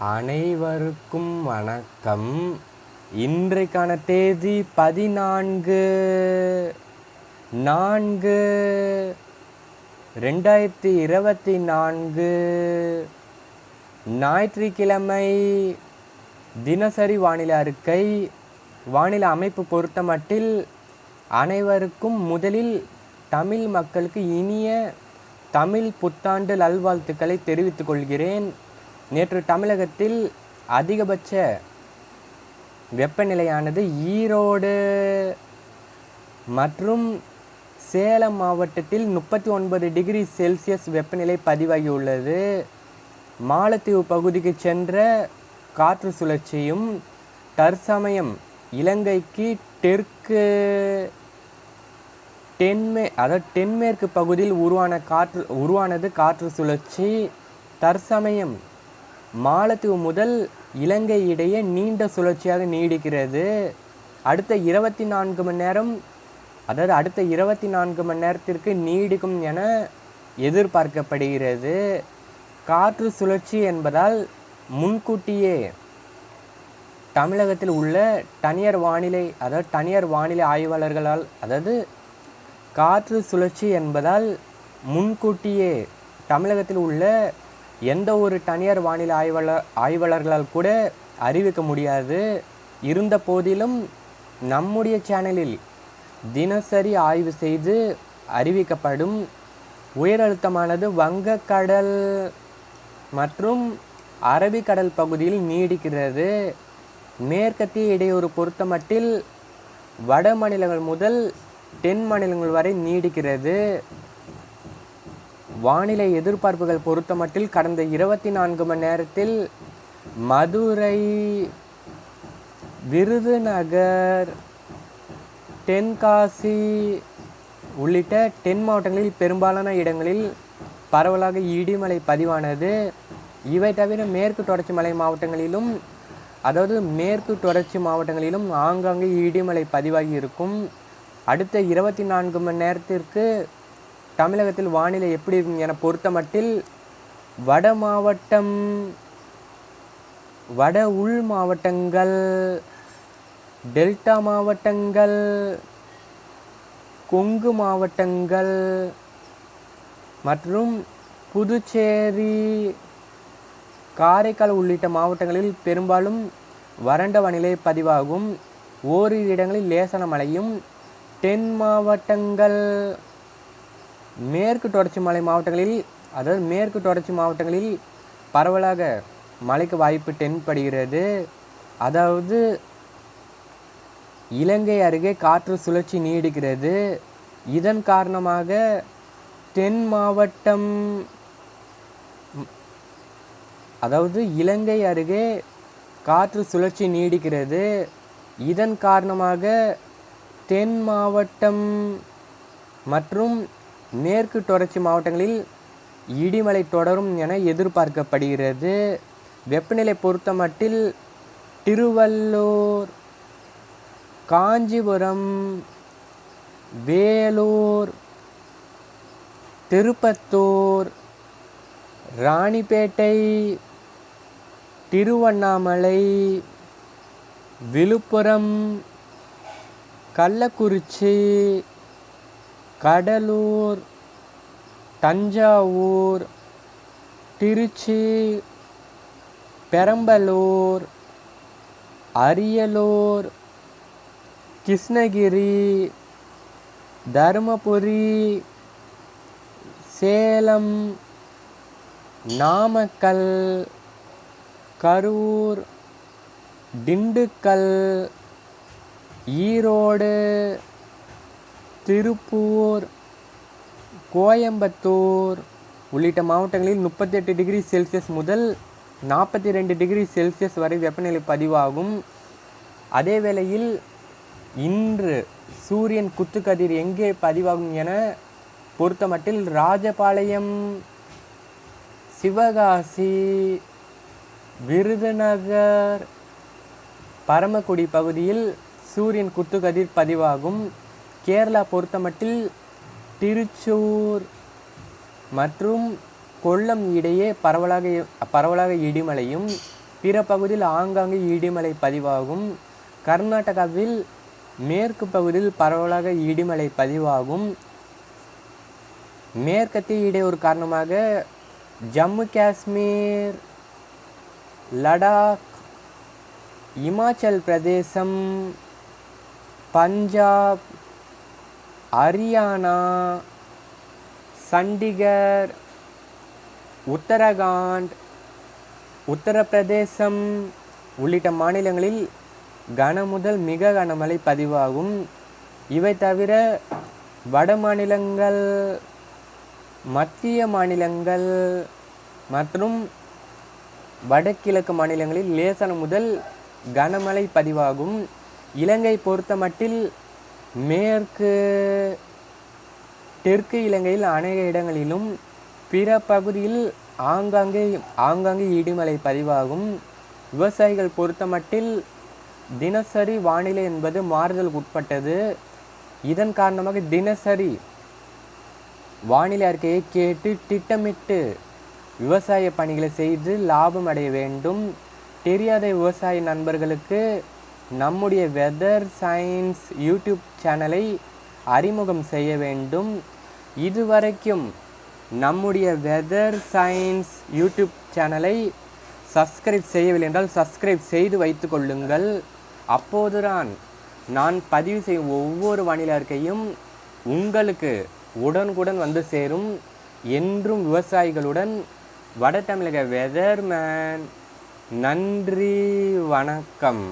அனைவருக்கும் வணக்கம். இன்றைக்கான தேதி 14/4/2024 ஞாயிற்றுக்கிழமை. தினசரி வானிலை அறிக்கை. வானிலை அமைப்பு பொறுத்தமட்டில் அனைவருக்கும் முதலில் தமிழ் மக்களுக்கு இனிய தமிழ் புத்தாண்டு நல்வாழ்த்துக்களை தெரிவித்துக் கொள்கிறேன். நேற்று தமிழகத்தில் அதிகபட்ச வெப்பநிலையானது ஈரோடு மற்றும் சேலம் மாவட்டத்தில் 39 டிகிரி செல்சியஸ் வெப்பநிலை பதிவாகியுள்ளது. மாலத்தீவு பகுதிக்கு சென்ற காற்று சுழற்சியும் தற்சமயம் இலங்கைக்கு தென்மேற்கு பகுதியில் உருவானது காற்று சுழற்சி தற்சமயம் மாலத்தீவு முதல் இலங்கை இடையே நீண்ட சுழற்சியாக நீடிக்கிறது. அடுத்த 24 மணி நேரத்திற்கு நீடிக்கும் என எதிர்பார்க்கப்படுகிறது. காற்று சுழற்சி என்பதால் முன்கூட்டியே தமிழகத்தில் உள்ள தனியார் வானிலை ஆய்வாளர்களால் காற்று சுழற்சி என்பதால் முன்கூட்டியே தமிழகத்தில் உள்ள எந்த ஒரு தனியார் வானிலை ஆய்வாளர்களால் கூட அறிவிக்க முடியாது. இருந்த போதிலும் நம்முடைய சேனலில் தினசரி ஆய்வு செய்து அறிவிக்கப்படும். உயரழுத்தமானது வங்கக்கடல் மற்றும் அரபிக்கடல் பகுதியில் நீடிக்கிறது. மேற்கத்திய இடையூறு பொறுத்தமட்டில் வட மாநிலங்கள் முதல் தென் மாநிலங்கள் வரை நீடிக்கிறது. வானிலை எதிர்பார்ப்புகள் பொறுத்தமட்டில் கடந்த 24 மணி நேரத்தில் மதுரை, விருதுநகர், தென்காசி உள்ளிட்ட தென் மாவட்டங்களில் பெரும்பாலான இடங்களில் பரவலாக இடிமழை பதிவானது. இவை தவிர மேற்கு தொடர்ச்சி மாவட்டங்களிலும் ஆங்காங்கே இடிமழை பதிவாகி இருக்கும். அடுத்த 24 மணி நேரத்திற்கு தமிழகத்தில் வானிலை எப்படி இருக்கும் என பொறுத்தமட்டில் வட உள் மாவட்டங்கள், டெல்டா மாவட்டங்கள், கொங்கு மாவட்டங்கள் மற்றும் புதுச்சேரி, காரைக்கால் உள்ளிட்ட மாவட்டங்களில் பெரும்பாலும் வறண்ட வானிலை பதிவாகும். ஓரிரு இடங்களில் லேசான மழையும், தென் மாவட்டங்கள், மேற்கு தொடர்ச்சி மாவட்டங்களில் பரவலாக மழைக்கு வாய்ப்பு தென்படுகிறது. அதாவது இலங்கை அருகே காற்று சுழற்சி நீடிக்கிறது. இதன் காரணமாக இலங்கை அருகே காற்று சுழற்சி நீடிக்கிறது. இதன் காரணமாக தென் மாவட்டம் மற்றும் மேற்கு தொடர்ச்சி மாவட்டங்களில் இடிமழை தொடரும் என எதிர்பார்க்கப்படுகிறது. வெப்பநிலை பொறுத்தமட்டில் திருவள்ளூர், காஞ்சிபுரம், வேலூர், திருப்பத்தூர், ராணிப்பேட்டை, திருவண்ணாமலை, விழுப்புரம், கள்ளக்குறிச்சி, கடலூர், தஞ்சாவூர், திருச்சி, பெரம்பலூர், அரியலூர், கிருஷ்ணகிரி, தருமபுரி, சேலம், நாமக்கல், கரூர், திண்டுக்கல், ஈரோடு, திருப்பூர், கோயம்புத்தூர் உள்ளிட்ட மாவட்டங்களில் 38 டிகிரி செல்சியஸ் முதல் 42 டிகிரி செல்சியஸ் வரை வெப்பநிலை பதிவாகும். அதே வேளையில் இன்று சூரியன் குத்துக்கதிர் எங்கே பதிவாகும் என பொறுத்தமட்டில் ராஜபாளையம், சிவகாசி, விருதுநகர், பரமக்குடி பகுதியில் சூரியன் குத்துக்கதிர் பதிவாகும். கேரளா பொறுத்தமட்டில் திருச்சூர் மற்றும் கொல்லம் இடையே பரவலாக இடிமழையும், பிற பகுதியில் ஆங்காங்கே இடிமலை பதிவாகும். கர்நாடகாவில் மேற்கு பகுதியில் பரவலாக இடிமலை பதிவாகும். மேற்கத்திய இடையூறு காரணமாக ஜம்மு காஷ்மீர், லடாக், இமாச்சல் பிரதேசம், பஞ்சாப், ஹரியானா, சண்டிகர், உத்தரகாண்ட், உத்தரப்பிரதேசம் உள்ளிட்ட மாநிலங்களில் கன முதல் மிக கனமழை பதிவாகும். இவை தவிர வட மாநிலங்கள், மத்திய மாநிலங்கள் மற்றும் வடகிழக்கு மாநிலங்களில் லேசான முதல் கனமழை பதிவாகும். இலங்கை பொறுத்தமட்டில் மேற்கு தெற்கு இலங்கையில் அநேக இடங்களிலும் பிற பகுதியில் ஆங்காங்கே இடிமலை பதிவாகும். விவசாயிகள் பொறுத்தமட்டில் தினசரி வானிலை என்பது மாறுதலுக்கு உட்பட்டது. இதன் காரணமாக தினசரி வானிலை அறிக்கையை கேட்டு திட்டமிட்டு விவசாய பணிகளை செய்து லாபம் அடைய வேண்டும். தெரியாத விவசாய நண்பர்களுக்கு நம்முடைய வெதர் சயின்ஸ் யூடியூப் சேனலை அறிமுகம் செய்ய வேண்டும். இதுவரைக்கும் நம்முடைய வெதர் சயின்ஸ் யூடியூப் சேனலை சப்ஸ்கிரைப் செய்யவில்லை என்றால் சப்ஸ்கிரைப் செய்து வைத்து கொள்ளுங்கள். அப்போதுதான் நான் பதிவு செய்யும் ஒவ்வொரு வானிலை அறிக்கையும் உங்களுக்கு உடனுக்குடன் வந்து சேரும். என்றும் விவசாயிகளுடன் வட தமிழக வெதர்மேன். நன்றி, வணக்கம்.